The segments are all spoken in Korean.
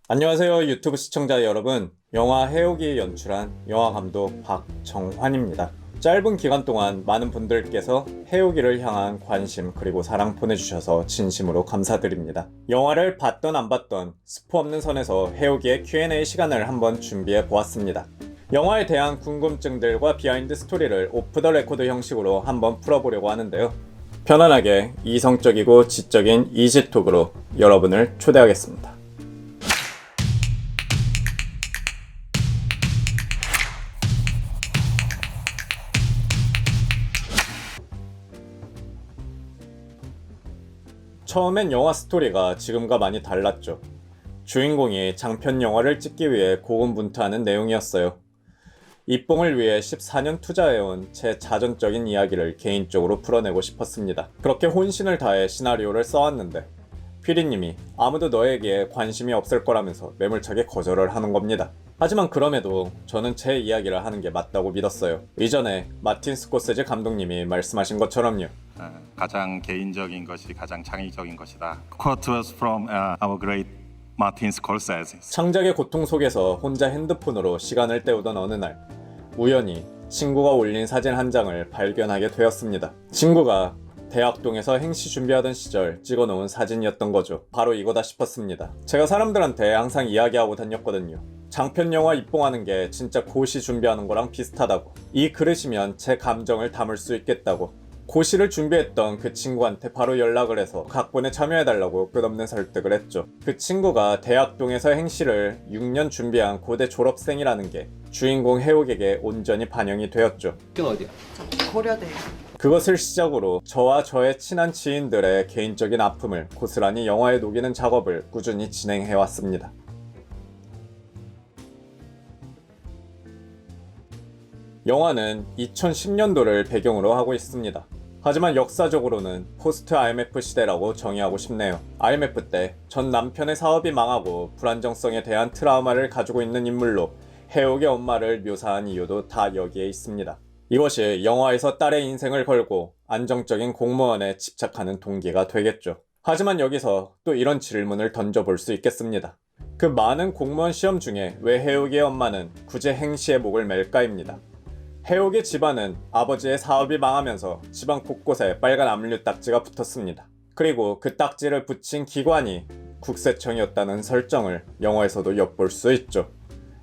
안녕하세요 유튜브 시청자 여러분. 영화 해오기 연출한 영화감독 박정환입니다. 짧은 기간 동안 많은 분들께서 해오기를 향한 관심 그리고 사랑 보내주셔서 진심으로 감사드립니다. 영화를 봤던 안 봤던 스포 없는 선에서 해오기의 Q&A 시간을 한번 준비해 보았습니다. 영화에 대한 궁금증들과 비하인드 스토리를 오프 더 레코드 형식으로 한번 풀어보려고 하는데요. 편안하게 이성적이고 지적인 이지톡으로 여러분을 초대하겠습니다. 처음엔 영화 스토리가 지금과 많이 달랐죠. 주인공이 장편 영화를 찍기 위해 고군분투하는 내용이었어요. 입봉을 위해 14년 투자해온 제 자전적인 이야기를 개인적으로 풀어내고 싶었습니다. 그렇게 혼신을 다해 시나리오를 써왔는데 피디님이 아무도 너에게 관심이 없을 거라면서 매몰차게 거절을 하는 겁니다. 하지만 그럼에도 저는 제 이야기를 하는 게 맞다고 믿었어요. 이전에 마틴 스코세지 감독님이 말씀하신 것처럼요. 가장 개인적인 것이 가장 창의적인 것이다. Quote was from our great Martin Scorsese. 창작의 고통 속에서 혼자 핸드폰으로 시간을 때우던 어느 날 우연히 친구가 올린 사진 한 장을 발견하게 되었습니다. 친구가 대학동에서 행시 준비하던 시절 찍어놓은 사진이었던 거죠. 바로 이거다 싶었습니다. 제가 사람들한테 항상 이야기하고 다녔거든요. 장편 영화 입봉하는 게 진짜 고시 준비하는 거랑 비슷하다고. 이 그릇이면 제 감정을 담을 수 있겠다고. 고시를 준비했던 그 친구한테 바로 연락을 해서 각본에 참여해달라고 끝없는 설득을 했죠. 그 친구가 대학동에서 행시를 6년 준비한 고대 졸업생이라는 게 주인공 해옥에게 온전히 반영이 되었죠. 어디야? 고려대. 그것을 시작으로 저와 저의 친한 지인들의 개인적인 아픔을 고스란히 영화에 녹이는 작업을 꾸준히 진행해왔습니다. 영화는 2010년도를 배경으로 하고 있습니다. 하지만 역사적으로는 포스트 IMF 시대라고 정의하고 싶네요. IMF 때 전 남편의 사업이 망하고 불안정성에 대한 트라우마를 가지고 있는 인물로 해옥의 엄마를 묘사한 이유도 다 여기에 있습니다. 이것이 영화에서 딸의 인생을 걸고 안정적인 공무원에 집착하는 동기가 되겠죠. 하지만 여기서 또 이런 질문을 던져볼 수 있겠습니다. 그 많은 공무원 시험 중에 왜 해옥의 엄마는 굳이 행시의 목을 맬까입니다. 해옥의 집안은 아버지의 사업이 망하면서 집안 곳곳에 빨간 압류 딱지가 붙었습니다. 그리고 그 딱지를 붙인 기관이 국세청이었다는 설정을 영화에서도 엿볼 수 있죠.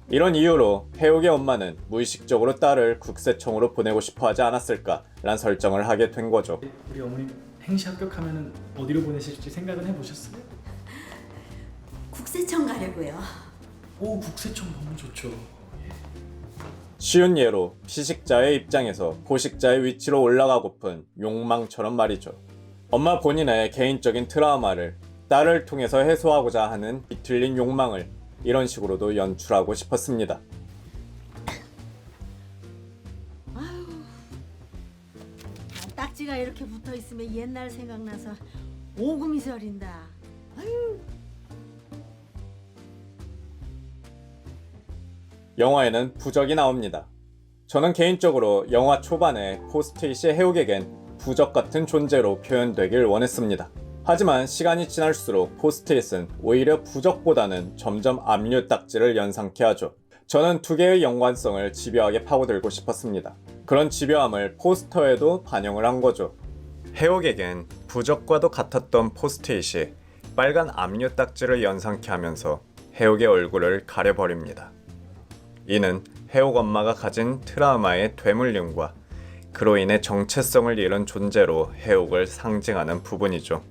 이런 이유로 해옥의 엄마는 무의식적으로 딸을 국세청으로 보내고 싶어 하지 않았을까라는 설정을 하게 된 거죠. 우리 어머니 행시 합격하면 어디로 보내실지 생각은 해보셨어요? 국세청 가려고요. 오, 국세청 너무 좋죠. 쉬운 예로 피식자의 입장에서 포식자의 위치로 올라가고픈 욕망처럼 말이죠. 엄마 본인의 개인적인 트라우마를 딸을 통해서 해소하고자 하는 비틀린 욕망을 이런 식으로도 연출하고 싶었습니다. 딱지가 이렇게 붙어 있으면 옛날 생각나서 오금이 저린다. 아유. 영화에는 부적이 나옵니다. 저는 개인적으로 영화 초반에 포스트잇이 해옥에겐 부적 같은 존재로 표현되길 원했습니다. 하지만 시간이 지날수록 포스트잇은 오히려 부적보다는 점점 압류 딱지를 연상케 하죠. 저는 두 개의 연관성을 집요하게 파고들고 싶었습니다. 그런 집요함을 포스터에도 반영을 한 거죠. 해옥에겐 부적과도 같았던 포스트잇이 빨간 압류 딱지를 연상케 하면서 해옥의 얼굴을 가려버립니다. 이는 해옥 엄마가 가진 트라우마의 되물림과 그로 인해 정체성을 잃은 존재로 해옥을 상징하는 부분이죠.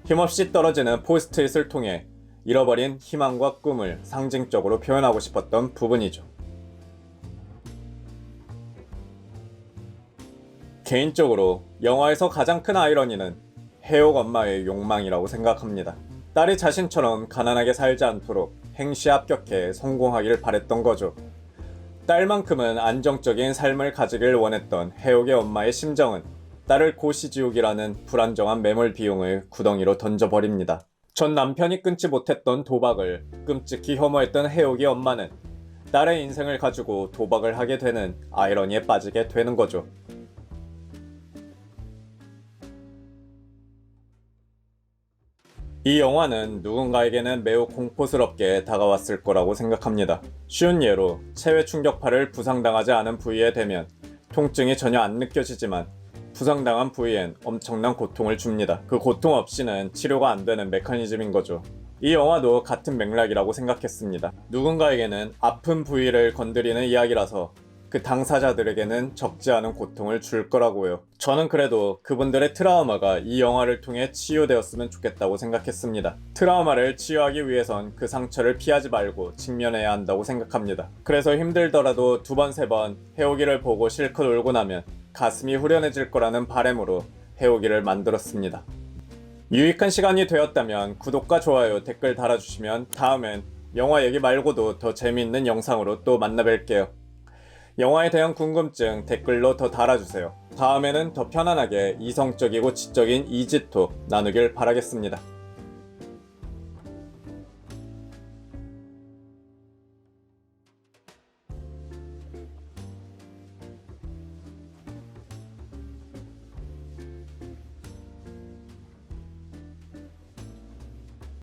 힘없이 떨어지는 포스트잇을 통해 잃어버린 희망과 꿈을 상징적으로 표현하고 싶었던 부분이죠. 개인적으로 영화에서 가장 큰 아이러니는 해옥 엄마의 욕망이라고 생각합니다. 딸이 자신처럼 가난하게 살지 않도록 행시 합격해 성공하기를 바랬던 거죠. 딸만큼은 안정적인 삶을 가지길 원했던 해옥의 엄마의 심정은 딸을 고시지옥이라는 불안정한 매몰 비용을 구덩이로 던져버립니다. 전 남편이 끊지 못했던 도박을 끔찍히 혐오했던 해옥의 엄마는 딸의 인생을 가지고 도박을 하게 되는 아이러니에 빠지게 되는 거죠. 이 영화는 누군가에게는 매우 공포스럽게 다가왔을 거라고 생각합니다. 쉬운 예로 체외 충격파를 부상당하지 않은 부위에 대면 통증이 전혀 안 느껴지지만 부상당한 부위엔 엄청난 고통을 줍니다. 그 고통 없이는 치료가 안 되는 메커니즘인 거죠. 이 영화도 같은 맥락이라고 생각했습니다. 누군가에게는 아픈 부위를 건드리는 이야기라서 그 당사자들에게는 적지 않은 고통을 줄 거라고요. 저는 그래도 그분들의 트라우마가 이 영화를 통해 치유되었으면 좋겠다고 생각했습니다. 트라우마를 치유하기 위해선 그 상처를 피하지 말고 직면해야 한다고 생각합니다. 그래서 힘들더라도 2번, 3번 해오기를 보고 실컷 울고 나면 가슴이 후련해질 거라는 바람으로 해오기를 만들었습니다. 유익한 시간이 되었다면 구독과 좋아요, 댓글 달아주시면 다음엔 영화 얘기 말고도 더 재미있는 영상으로 또 만나뵐게요. 영화에 대한 궁금증 댓글로 더 달아주세요. 다음에는 더 편안하게 이성적이고 지적인 이지톡 나누길 바라겠습니다.